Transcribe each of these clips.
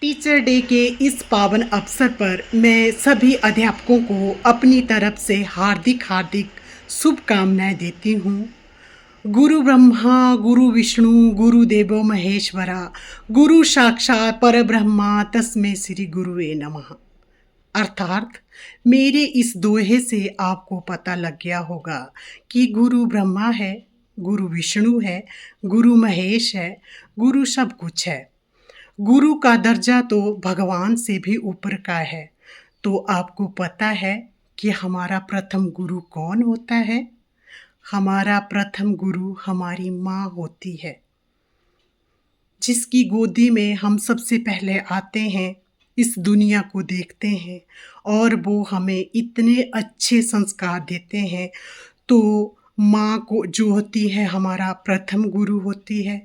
Teacher day के इस पावन अवसर पर मैं सभी अध्यापकों को अपनी तरफ से हार्दिक हार्दिक शुभकामनाएं देती हूँ। गुरु ब्रह्मा गुरु विष्णु गुरुदेवो महेश्वरा गुरु साक्षात परब्रह्मा तस्मै श्री गुरुवे नमः। अर्थात मेरे इस दोहे से आपको पता लग गया होगा कि गुरु ब्रह्मा है, गुरु विष्णु है, गुरु महेश है, गुरु सब कुछ है। गुरु का दर्जा तो भगवान से भी ऊपर का है। तो आपको पता है कि हमारा प्रथम गुरु कौन होता है? हमारा प्रथम गुरु हमारी माँ होती है, जिसकी गोदी में हम सबसे पहले आते हैं, इस दुनिया को देखते हैं और वो हमें इतने अच्छे संस्कार देते हैं। तो माँ को जो होती है हमारा प्रथम गुरु होती है।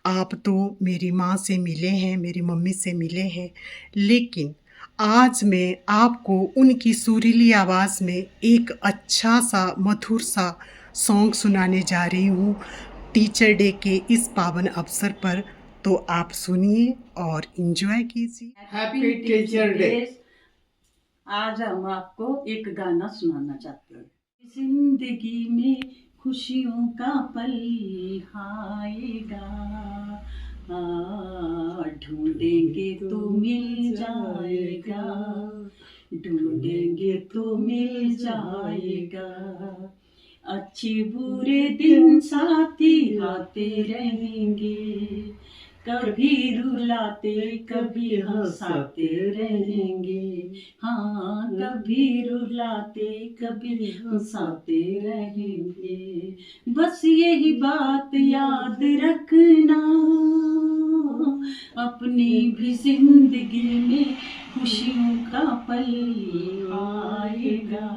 आप तो मेरी माँ से मिले हैं, मेरी मम्मी से मिले हैं, लेकिन आज मैं आपको उनकी सुरीली आवाज़ में एक अच्छा सा मधुर सा सॉन्ग सुनाने जा रही हूँ टीचर डे के इस पावन अवसर पर। तो आप सुनिए और एंजॉय कीजिए। Happy teacher day. आज हम आपको एक गाना सुनाना चाहते हैं। जिंदगी में खुशियों का पल आएगा, ढूंढेंगे तो मिल जाएगा, ढूंढेंगे तो मिल जाएगा। अच्छे बुरे दिन साथी आते रहेंगे, कभी रुलाते कभी हंसाते रहेंगे। हाँ, कभी रुलाते कभी हंसाते रहेंगे। बस यही बात याद रखना, अपनी भी जिंदगी में खुशियों का पल आएगा,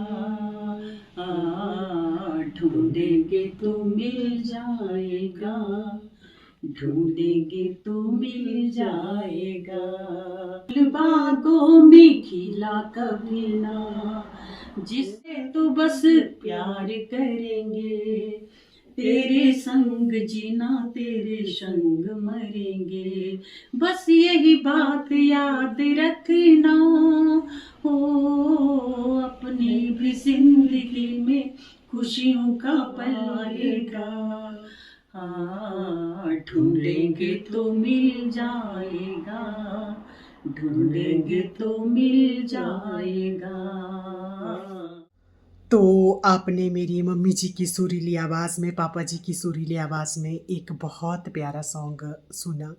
ढूंढेंगे तो मिल जाएगा, ढूंढेंगे तो मिल जाएगा। बागों में खिला कभी ना, जिससे तो बस प्यार करेंगे, तेरे संग जीना तेरे संग मरेंगे। बस यही बात याद रखना, ओ अपनी भी जिंदगी में खुशियों का पल आएगा, ढूंढेंगे तो मिल जाएगा, ढूंढेंगे तो मिल जाएगा। तो आपने मेरी मम्मी जी की सुरीली आवाज़ में, पापा जी की सुरीली आवाज़ में एक बहुत प्यारा सॉन्ग सुना।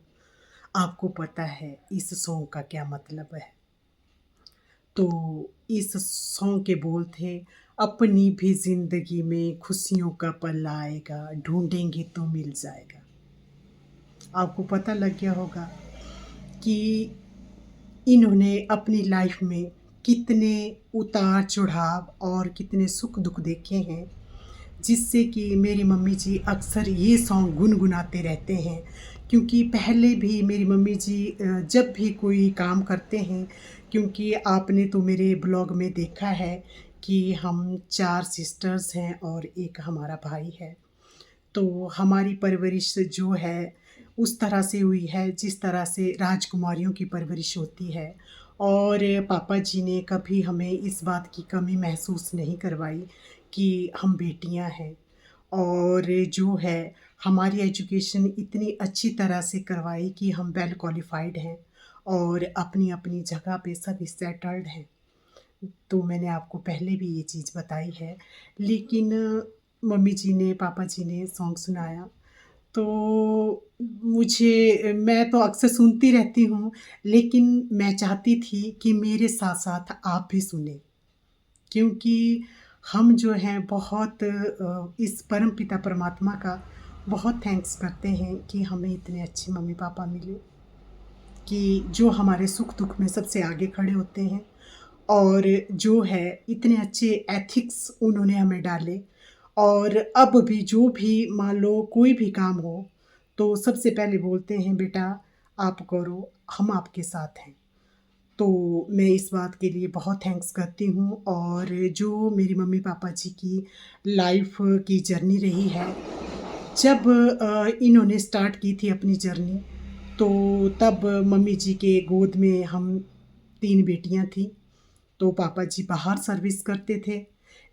आपको पता है इस सॉन्ग का क्या मतलब है? तो इस सॉन्ग के बोल थे, अपनी भी ज़िंदगी में खुशियों का पल आएगा, ढूंढेंगे तो मिल जाएगा। आपको पता लग गया होगा कि इन्होंने अपनी लाइफ में कितने उतार चढ़ाव और कितने सुख दुख देखे हैं, जिससे कि मेरी मम्मी जी अक्सर ये सॉन्ग गुनगुनाते रहते हैं। क्योंकि पहले भी मेरी मम्मी जी जब भी कोई काम करते हैं, क्योंकि आपने तो मेरे ब्लॉग में देखा है कि हम 4 सिस्टर्स हैं और एक हमारा भाई है। तो हमारी परवरिश जो है उस तरह से हुई है जिस तरह से राजकुमारियों की परवरिश होती है। और पापा जी ने कभी हमें इस बात की कमी महसूस नहीं करवाई कि हम बेटियां हैं। और जो है हमारी एजुकेशन इतनी अच्छी तरह से करवाई कि हम वेल क्वालिफाइड हैं और अपनी अपनी जगह पे सभी सेटल्ड हैं। तो मैंने आपको पहले भी ये चीज़ बताई है। लेकिन मम्मी जी ने, पापा जी ने सॉन्ग सुनाया तो मैं तो अक्सर सुनती रहती हूँ, लेकिन मैं चाहती थी कि मेरे साथ-साथ आप भी सुनें। क्योंकि हम जो हैं बहुत इस परमपिता परमात्मा का बहुत थैंक्स करते हैं कि हमें इतने अच्छे मम्मी-पापा मिले, कि जो हमारे सुख-दुख में सबसे आगे खड़े होते हैं और जो है इतने अच्छे एथिक्स उन्होंने हमें डाले। और अब भी जो भी मान लो कोई भी काम हो तो सबसे पहले बोलते हैं, बेटा आप करो, हम आपके साथ हैं। तो मैं इस बात के लिए बहुत थैंक्स करती हूँ। और जो मेरी मम्मी पापा जी की लाइफ की जर्नी रही है, जब इन्होंने स्टार्ट की थी अपनी जर्नी, तो तब मम्मी जी के गोद में हम 3 बेटियां थी। तो पापा जी बाहर सर्विस करते थे।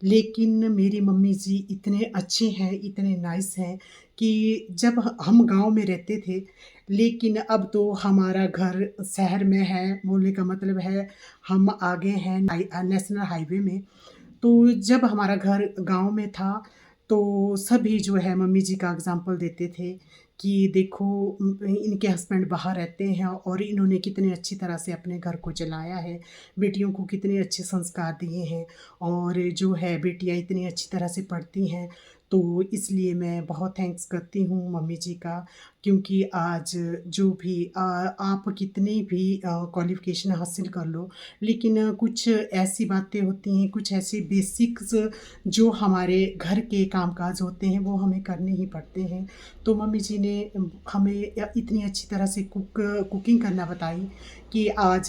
लेकिन मेरी मम्मी जी इतने अच्छे हैं, इतने नाइस हैं कि जब हम गाँव में रहते थे, लेकिन अब तो हमारा घर शहर में है, बोलने का मतलब है हम आ गए हैं नेशनल हाईवे में। तो जब हमारा घर गाँव में था, तो सभी जो है मम्मी जी का एग्ज़ाम्पल देते थे कि देखो इनके हस्बैंड बाहर रहते हैं और इन्होंने कितने अच्छी तरह से अपने घर को चलाया है, बेटियों को कितने अच्छे संस्कार दिए हैं और जो है बेटियाँ इतनी अच्छी तरह से पढ़ती हैं। तो इसलिए मैं बहुत थैंक्स करती हूँ मम्मी जी का, क्योंकि आज जो भी आप कितनी भी क्वालिफ़िकेशन हासिल कर लो, लेकिन कुछ ऐसी बातें होती हैं, कुछ ऐसी बेसिक्स जो हमारे घर के कामकाज होते हैं, वो हमें करने ही पड़ते हैं। तो मम्मी जी ने हमें इतनी अच्छी तरह से कुकिंग करना बताई कि आज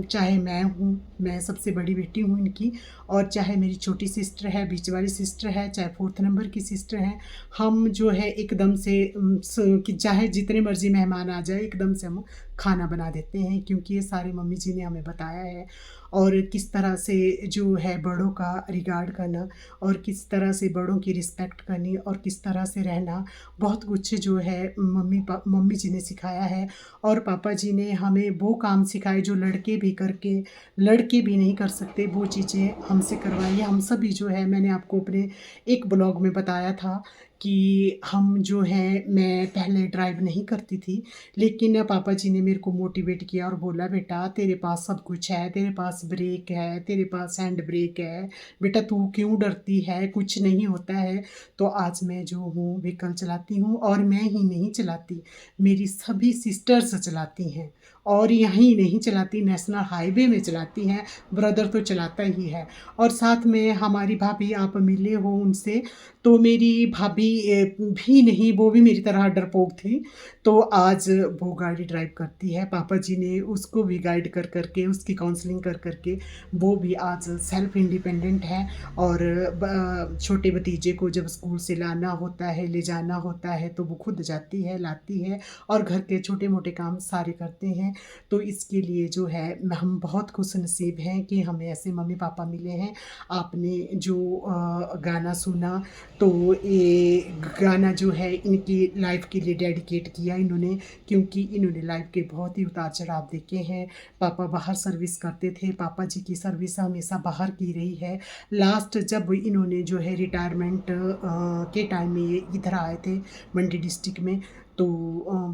चाहे मैं सबसे बड़ी बेटी हूँ इनकी, और चाहे मेरी छोटी सिस्टर है, बीच वाली सिस्टर है, चाहे 4th नंबर की सिस्टर हैं, हम जो है एकदम से कि चाहे जितने मर्ज़ी मेहमान आ जाए, एकदम से हम खाना बना देते हैं, क्योंकि ये सारी मम्मी जी ने हमें बताया है। और किस तरह से जो है बड़ों का रिगार्ड करना और किस तरह से बड़ों की रिस्पेक्ट करनी और किस तरह से रहना, बहुत कुछ जो है मम्मी जी ने सिखाया है। और पापा जी ने हमें वो काम सिखाए जो लड़के भी नहीं कर सकते, वो चीज़ें हमसे करवाई हैं। हम सभी जो है, मैंने आपको अपने एक ब्लॉग में बताया था कि हम जो है, मैं पहले ड्राइव नहीं करती थी, लेकिन पापा जी ने मेरे को मोटिवेट किया और बोला बेटा तेरे पास सब कुछ है, तेरे पास ब्रेक है, तेरे पास हैंड ब्रेक है, बेटा तू क्यों डरती है, कुछ नहीं होता है। तो आज मैं जो हूँ व्हीकल चलाती हूँ, और मैं ही नहीं चलाती, मेरी सभी सिस्टर्स चलाती हैं, और यहीं नहीं चलाती, नेशनल हाईवे में चलाती हैं, ब्रदर तो चलाता ही है। और साथ में हमारी भाभी, आप मिले हो उनसे, तो मेरी भाभी भी नहीं, वो भी मेरी तरह डरपोक थी, तो आज वो गाड़ी ड्राइव करती है। पापा जी ने उसको भी गाइड कर के, उसकी काउंसलिंग कर के वो भी आज सेल्फ इंडिपेंडेंट है। और छोटे भतीजे को जब स्कूल से लाना होता है, ले जाना होता है, तो वो खुद जाती है, लाती है, और घर के छोटे मोटे काम सारे करते हैं। तो इसके लिए जो है हम बहुत खुश नसीब हैं कि हमें ऐसे मम्मी पापा मिले हैं। आपने जो गाना सुना, तो ये गाना जो है इनकी लाइफ के लिए डेडिकेट किया इन्होंने, क्योंकि इन्होंने लाइफ के बहुत ही उतार चढ़ाव देखे हैं। पापा बाहर सर्विस करते थे, पापा जी की सर्विस हमेशा बाहर की रही है। लास्ट जब इन्होंने जो है रिटायरमेंट के टाइम में ये इधर आए थे मंडी डिस्ट्रिक्ट में, तो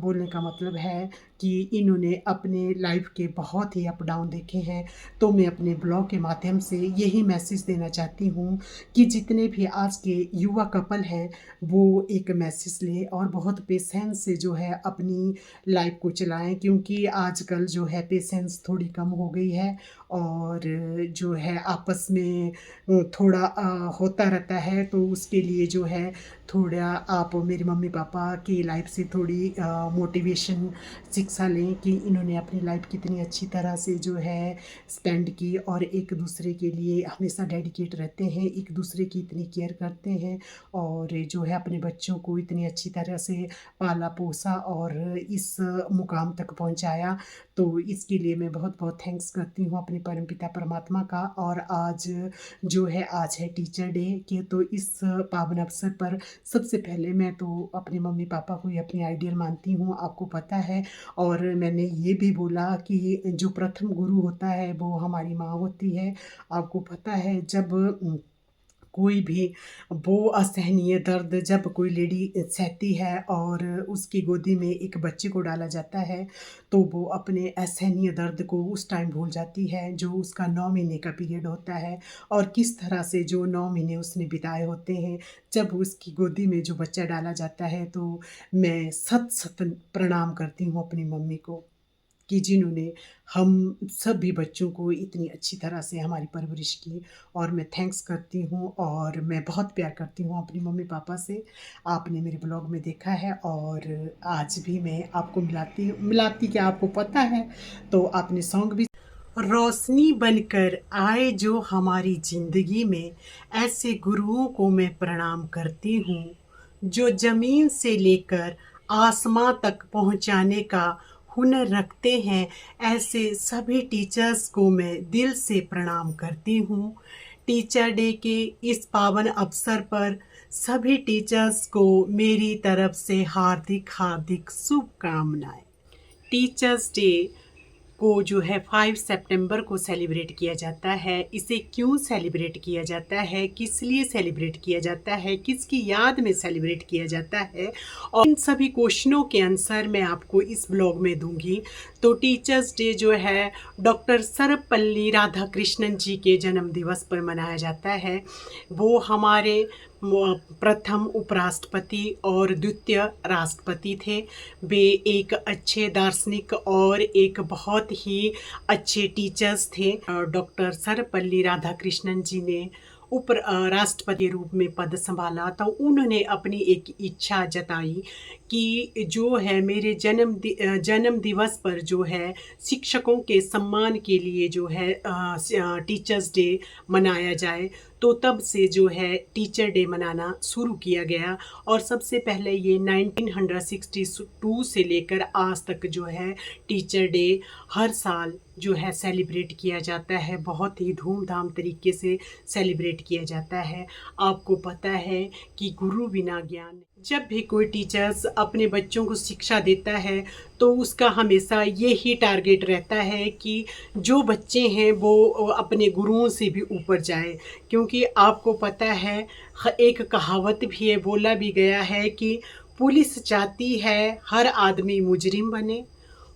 बोलने का मतलब है कि इन्होंने अपने लाइफ के बहुत ही अप डाउन देखे हैं। तो मैं अपने ब्लॉग के माध्यम से यही मैसेज देना चाहती हूँ कि जितने भी आज के युवा कपल हैं, वो एक मैसेज लें और बहुत पेशेंस से जो है अपनी लाइफ को चलाएं, क्योंकि आजकल जो है पेशेंस थोड़ी कम हो गई है, और जो है आपस में थोड़ा होता रहता है। तो उसके लिए जो है थोड़ा आप मेरे मम्मी पापा की लाइफ से थोड़ी मोटिवेशन शिक्षा लें कि इन्होंने अपनी लाइफ कितनी अच्छी तरह से जो है स्पेंड की, और एक दूसरे के लिए हमेशा डेडिकेट रहते हैं, एक दूसरे की इतनी केयर करते हैं, और जो है अपने बच्चों को इतनी अच्छी तरह से पाला पोसा और इस मुकाम तक पहुंचाया। तो इसके लिए मैं बहुत बहुत थैंक्स करती हूँ अपने परमपिता परमात्मा का। और आज जो है, आज है टीचर डे के, तो इस पावन अवसर पर सबसे पहले मैं तो अपने मम्मी पापा को ही अपनी आइडियल मानती हूँ, आपको पता है। और मैंने ये भी बोला कि जो प्रथम गुरु होता है वो हमारी माँ होती है। आपको पता है, जब कोई भी वो असहनीय दर्द जब कोई लेडी सहती है और उसकी गोदी में एक बच्चे को डाला जाता है, तो वो अपने असहनीय दर्द को उस टाइम भूल जाती है, जो उसका 9 महीने का पीरियड होता है, और किस तरह से जो 9 महीने उसने बिताए होते हैं। जब उसकी गोदी में जो बच्चा डाला जाता है, तो मैं सत सत प्रणाम करती हूँ अपनी मम्मी को, कि जिन्होंने हम सभी बच्चों को इतनी अच्छी तरह से हमारी परवरिश की। और मैं थैंक्स करती हूँ, और मैं बहुत प्यार करती हूँ अपनी मम्मी पापा से। आपने मेरे ब्लॉग में देखा है, और आज भी मैं आपको मिलाती क्या आपको पता है, तो आपने सॉन्ग भी। रोशनी बनकर आए जो हमारी ज़िंदगी में, ऐसे गुरुओं को मैं प्रणाम करती हूँ, जो ज़मीन से लेकर आसमां तक पहुँचाने का हुनर रखते हैं, ऐसे सभी टीचर्स को मैं दिल से प्रणाम करती हूँ। टीचर डे के इस पावन अवसर पर सभी टीचर्स को मेरी तरफ से हार्दिक हार्दिक शुभकामनाएं। टीचर्स डे को जो है 5 सितंबर को सेलिब्रेट किया जाता है। इसे क्यों सेलिब्रेट किया जाता है, किस लिए सेलिब्रेट किया जाता है, किसकी याद में सेलिब्रेट किया जाता है, और इन सभी क्वेश्चनों के आंसर मैं आपको इस ब्लॉग में दूंगी। तो टीचर्स डे जो है डॉक्टर सर्वपल्ली राधाकृष्णन जी के जन्म दिवस पर मनाया जाता है। वो हमारे प्रथम उपराष्ट्रपति और द्वितीय राष्ट्रपति थे। वे एक अच्छे दार्शनिक और एक बहुत ही अच्छे टीचर्स थे। डॉक्टर सर्वपल्ली राधाकृष्णन जी ने उप राष्ट्रपति के रूप में पद संभाला तो उन्होंने अपनी एक इच्छा जताई कि जो है मेरे जन्म दिवस पर जो है शिक्षकों के सम्मान के लिए जो है टीचर्स डे मनाया जाए। तो तब से जो है टीचर डे मनाना शुरू किया गया और सबसे पहले ये 1962 से लेकर आज तक जो है टीचर डे हर साल जो है सेलिब्रेट किया जाता है। बहुत ही धूमधाम तरीके से सेलिब्रेट किया जाता है। आपको पता है कि गुरु बिना ज्ञान। जब भी कोई टीचर्स अपने बच्चों को शिक्षा देता है तो उसका हमेशा ये ही टारगेट रहता है कि जो बच्चे हैं वो अपने गुरुओं से भी ऊपर जाए। क्योंकि आपको पता है एक कहावत भी है, बोला भी गया है कि पुलिस चाहती है हर आदमी मुजरिम बने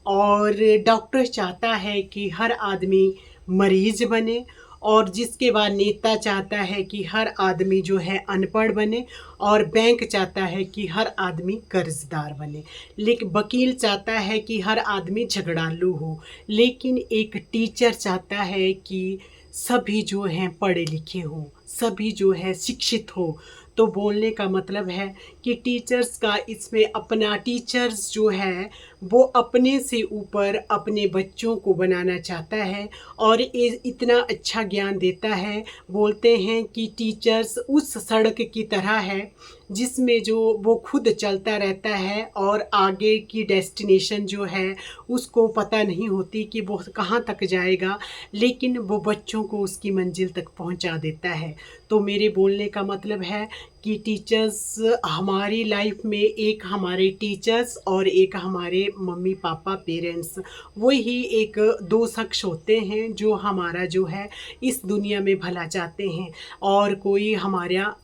और डॉक्टर चाहता है कि हर आदमी मरीज बने, और जिसके बाद नेता चाहता है कि हर आदमी जो है अनपढ़ बने, और बैंक चाहता है कि हर आदमी कर्जदार बने, लेकिन वकील चाहता है कि हर आदमी झगड़ालू हो, लेकिन एक टीचर चाहता है कि सभी जो हैं पढ़े लिखे हों, सभी जो है शिक्षित हो। तो बोलने का मतलब है कि टीचर्स का इसमें अपना टीचर्स जो है वो अपने से ऊपर अपने बच्चों को बनाना चाहता है और इतना अच्छा ज्ञान देता है। बोलते हैं कि टीचर्स उस सड़क की तरह है जिसमें जो वो खुद चलता रहता है और आगे की डेस्टिनेशन जो है उसको पता नहीं होती कि वो कहाँ तक जाएगा, लेकिन वो बच्चों को उसकी मंजिल तक पहुंचा देता है। तो मेरे बोलने का मतलब है कि टीचर्स हमारी लाइफ में एक हमारे टीचर्स और एक हमारे मम्मी पापा पेरेंट्स, वही एक दो शख्स होते हैं जो हमारा जो है इस दुनिया में भला चाहते हैं, और कोई हमारा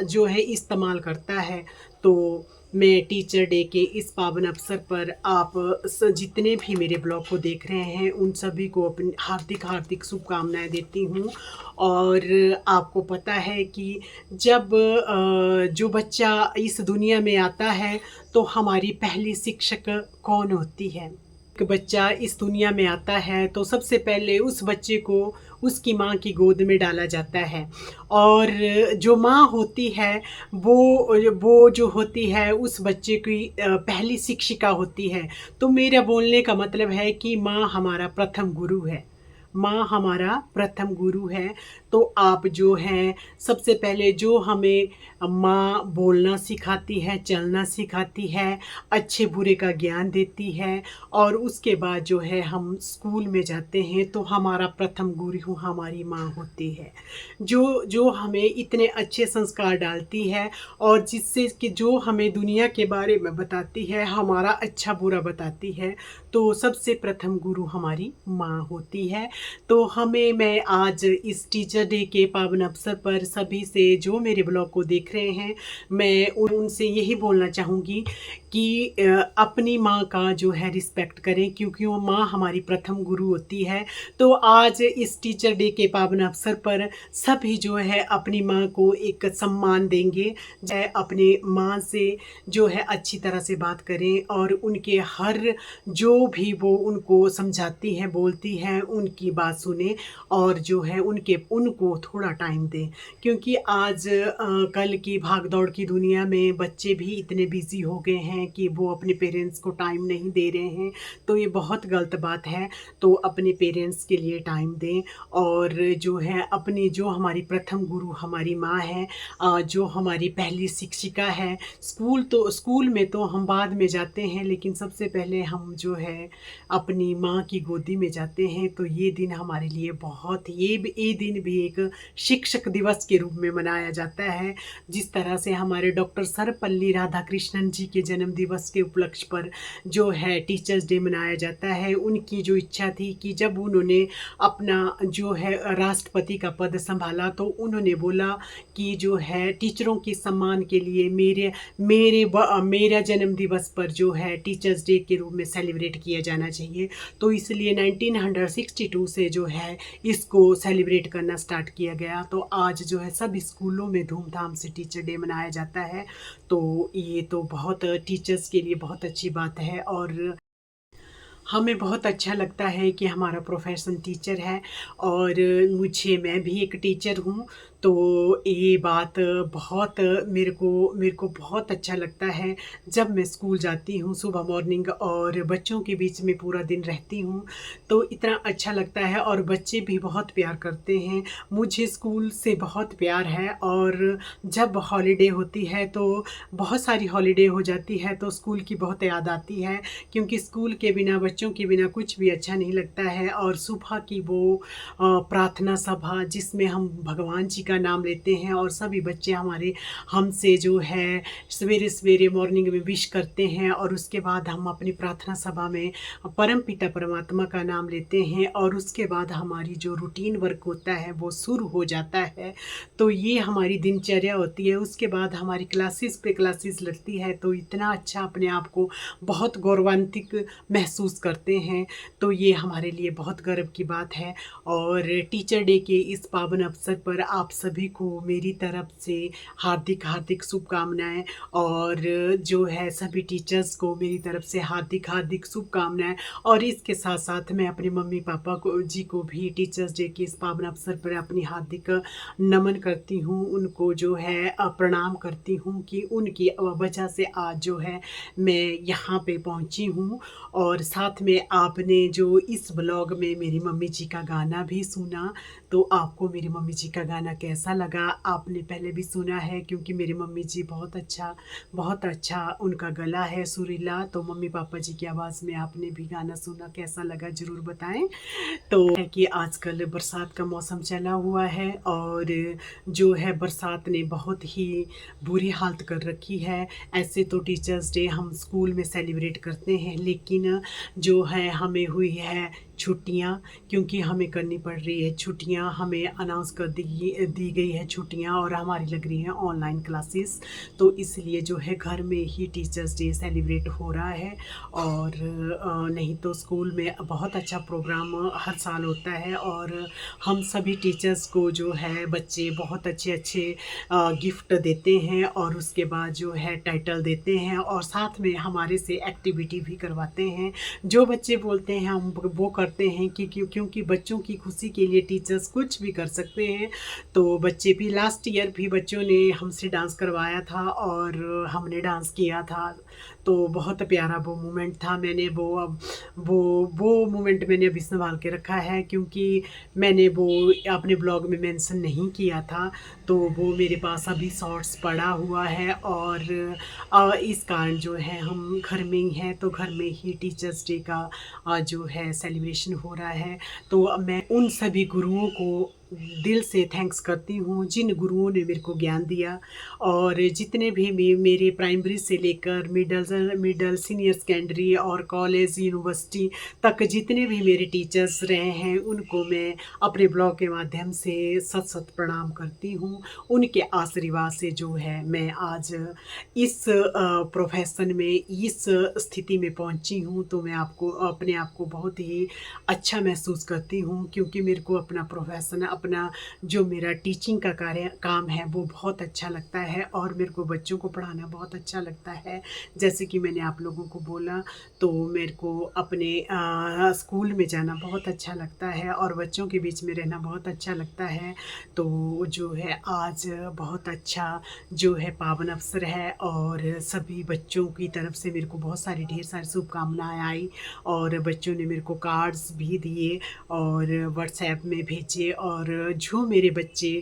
जो है इस्तेमाल करता है। तो मैं टीचर डे के इस पावन अवसर पर आप जितने भी मेरे ब्लॉग को देख रहे हैं उन सभी को अपनी हार्दिक हार्दिक शुभकामनाएं देती हूँ। और आपको पता है कि जब जो बच्चा इस दुनिया में आता है तो हमारी पहली शिक्षक कौन होती है? एक बच्चा इस दुनिया में आता है तो सबसे पहले उस बच्चे को उसकी माँ की गोद में डाला जाता है, और जो माँ होती है वो जो होती है उस बच्चे की पहली शिक्षिका होती है। तो मेरा बोलने का मतलब है कि माँ हमारा प्रथम गुरु है, माँ हमारा प्रथम गुरु है। तो आप जो हैं सबसे पहले जो हमें माँ बोलना सिखाती है, चलना सिखाती है, अच्छे बुरे का ज्ञान देती है, और उसके बाद जो है हम स्कूल में जाते हैं तो हमारा प्रथम गुरु हमारी माँ होती है, जो हमें इतने अच्छे संस्कार डालती है और जिससे कि जो हमें दुनिया के बारे में बताती है, हमारा अच्छा बुरा बताती है। तो सबसे प्रथम गुरु हमारी माँ होती है। तो मैं आज इस टीचर डे के पावन अवसर पर सभी से जो मेरे ब्लॉग को देख रहे हैं, मैं उनसे यही बोलना चाहूँगी कि अपनी माँ का जो है रिस्पेक्ट करें, क्योंकि वो माँ हमारी प्रथम गुरु होती है। तो आज इस टीचर डे के पावन अवसर पर सभी जो है अपनी माँ को एक सम्मान देंगे, अपने माँ से जो है अच्छी तरह से बात करें और उनके हर जो भी वो उनको समझाती हैं, बोलती हैं, उनकी बात सुने और जो है उनको थोड़ा टाइम दें। क्योंकि आज कल की भाग-दौड़ की दुनिया में बच्चे भी इतने बिज़ी हो गए हैं कि वो अपने पेरेंट्स को टाइम नहीं दे रहे हैं, तो ये बहुत गलत बात है। तो अपने पेरेंट्स के लिए टाइम दें और जो है अपनी जो हमारी प्रथम गुरु हमारी माँ है, जो हमारी पहली शिक्षिका है, स्कूल में तो हम बाद में जाते हैं, लेकिन सबसे पहले हम जो है अपनी माँ की गोदी में जाते हैं। तो ये दिन हमारे लिए बहुत ये दिन भी एक शिक्षक दिवस के रूप में मनाया जाता है। जिस तरह से हमारे डॉक्टर सर्वपल्ली राधाकृष्णन जी के जन्म दिवस के उपलक्ष्य पर जो है टीचर्स डे मनाया जाता है। उनकी जो इच्छा थी कि जब उन्होंने अपना जो है राष्ट्रपति का पद संभाला, तो उन्होंने बोला कि जो है टीचरों के सम्मान के लिए मेरा जन्म दिवस पर जो है टीचर्स डे के रूप में सेलिब्रेट किया जाना चाहिए। तो इसलिए 1962 से जो है इसको सेलिब्रेट करना स्टार्ट किया गया। तो आज जो है सब स्कूलों में धूमधाम से टीचर डे मनाया जाता है। तो ये तो बहुत टीचर्स के लिए बहुत अच्छी बात है और हमें बहुत अच्छा लगता है कि हमारा प्रोफेशन टीचर है और मैं भी एक टीचर हूँ। तो ये बात बहुत मेरे को बहुत अच्छा लगता है जब मैं स्कूल जाती हूँ सुबह मॉर्निंग और बच्चों के बीच में पूरा दिन रहती हूँ, तो इतना अच्छा लगता है और बच्चे भी बहुत प्यार करते हैं। मुझे स्कूल से बहुत प्यार है और जब हॉलिडे होती है तो बहुत सारी हॉलिडे हो जाती है तो स्कूल की बहुत याद आती है, क्योंकि स्कूल के बिना बच्चों के बिना कुछ भी अच्छा नहीं लगता है। और सुबह की वो प्रार्थना सभा जिसमें हम भगवान जी का नाम लेते हैं और सभी बच्चे हमसे जो है सवेरे मॉर्निंग में विश करते हैं और उसके बाद हम अपनी प्रार्थना सभा में परम पिता परमात्मा का नाम लेते हैं और उसके बाद हमारी जो रूटीन वर्क होता है वो शुरू हो जाता है। तो ये हमारी दिनचर्या होती है। उसके बाद हमारी क्लासेस पे क्लासेस लगती है, तो इतना अच्छा अपने आप को बहुत गौरवान्वित महसूस करते हैं। तो ये हमारे लिए बहुत गर्व की बात है। और टीचर डे के इस पावन अवसर पर आप सभी को मेरी तरफ से हार्दिक शुभकामनाएं और जो है सभी टीचर्स को मेरी तरफ से हार्दिक शुभकामनाएं। और इसके साथ साथ मैं अपने मम्मी पापा को भी टीचर्स डे के इस पावन अवसर पर अपनी हार्दिक नमन करती हूँ, उनको जो है प्रणाम करती हूँ कि उनकी वजह से आज जो है मैं यहाँ पे पहुँची हूँ। और साथ में आपने जो इस ब्लॉग में मेरी मम्मी जी का गाना भी सुना, तो आपको मेरी मम्मी जी का गाना कैसा लगा? आपने पहले भी सुना है, क्योंकि मेरी मम्मी जी बहुत अच्छा उनका गला है सुरीला। तो मम्मी पापा जी की आवाज़ में आपने भी गाना सुना, कैसा लगा ज़रूर बताएं। तो है कि आजकल बरसात का मौसम चला हुआ है और जो है बरसात ने बहुत ही बुरी हालत कर रखी है। ऐसे तो टीचर्स डे हम स्कूल में सेलिब्रेट करते हैं, लेकिन जो है हमें हुई है छुट्टियाँ, क्योंकि हमें करनी पड़ रही है छुट्टियाँ। हमें अनाउंस कर दी गई है छुट्टियाँ और हमारी लग रही हैं ऑनलाइन क्लासेस। तो इसलिए जो है घर में ही टीचर्स डे सेलिब्रेट हो रहा है। और नहीं तो स्कूल में बहुत अच्छा प्रोग्राम हर साल होता है और हम सभी टीचर्स को जो है बच्चे बहुत अच्छे गिफ्ट देते हैं और उसके बाद जो है टाइटल देते हैं और साथ में हमारे से एक्टिविटी भी करवाते हैं। जो बच्चे बोलते हैं हम वो करते हैं क्योंकि बच्चों की खुशी के लिए टीचर्स कुछ भी कर सकते हैं। तो बच्चे भी लास्ट ईयर भी बच्चों ने हमसे डांस करवाया था और हमने डांस किया था। तो बहुत प्यारा वो मोमेंट था। मैंने वो मोमेंट मैंने अभी संभाल के रखा है, क्योंकि मैंने वो अपने ब्लॉग में मेंशन नहीं किया था। तो वो मेरे पास अभी शॉर्ट्स पड़ा हुआ है और इस कारण जो है हम घर में ही हैं, तो घर में ही टीचर्स डे का जो है सेलिब्रेशन हो रहा है। तो मैं उन सभी गुरुओं को दिल से थैंक्स करती हूँ जिन गुरुओं ने मेरे को ज्ञान दिया। और जितने भी मेरे प्राइमरी से लेकर मिडल सीनियर सेकेंडरी और कॉलेज यूनिवर्सिटी तक जितने भी मेरे टीचर्स रहे हैं, उनको मैं अपने ब्लॉग के माध्यम से सत प्रणाम करती हूँ। उनके आशीर्वाद से जो है मैं आज इस प्रोफेशन में इस स्थिति में पहुँची हूँ। तो मैं अपने आप को बहुत ही अच्छा महसूस करती हूँ, क्योंकि मेरे को अपना प्रोफेशन अपना जो मेरा टीचिंग का काम है वो बहुत अच्छा लगता है और मेरे को बच्चों को पढ़ाना बहुत अच्छा लगता है। जैसे कि मैंने आप लोगों को बोला, तो मेरे को अपने स्कूल में जाना बहुत अच्छा लगता है और बच्चों के बीच में रहना बहुत अच्छा लगता है। तो जो है आज बहुत अच्छा जो है पावन अवसर है और सभी बच्चों की तरफ से मेरे को बहुत सारी ढेर सारी शुभकामनाएँ आई और बच्चों ने मेरे को कार्ड्स भी दिए और व्हाट्सएप में भेजे और जो मेरे बच्चे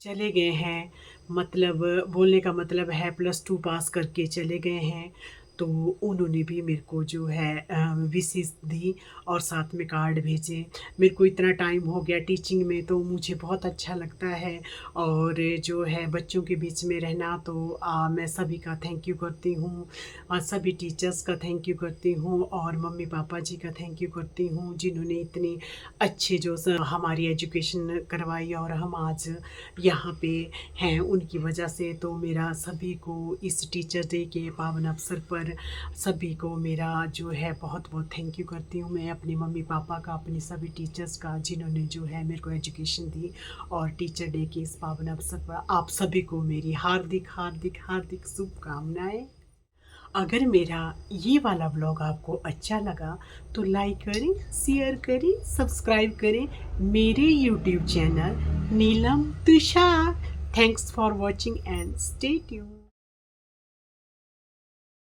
चले गए हैं, मतलब बोलने का मतलब है +2 पास करके चले गए हैं, तो उन्होंने भी मेरे को जो है विशेस दी और साथ में कार्ड भेजे। मेरे को इतना टाइम हो गया टीचिंग में तो मुझे बहुत अच्छा लगता है और जो है बच्चों के बीच में रहना, तो मैं सभी का थैंक यू करती हूँ और सभी टीचर्स का थैंक यू करती हूँ और मम्मी पापा जी का थैंक यू करती हूँ जिन्होंने इतनी अच्छे जो हमारी एजुकेशन करवाई और हम आज यहाँ पे हैं उनकी वजह से। तो मेरा सभी को इस टीचर डे के पावन अवसर पर सभी को मेरा जो है बहुत बहुत थैंक यू करती हूँ। मैं अपने मम्मी पापा का, अपने सभी टीचर्स का जिन्होंने जो है मेरे को एजुकेशन दी और टीचर डे के इस पावन अवसर पर आप सभी को मेरी हार्दिक हार्दिक हार्दिक शुभकामनाएं। अगर मेरा ये वाला ब्लॉग आपको अच्छा लगा तो लाइक करें, शेयर करें, सब्सक्राइब करें मेरे YouTube channel Neelam Tushar. Thanks for watching and stay tuned.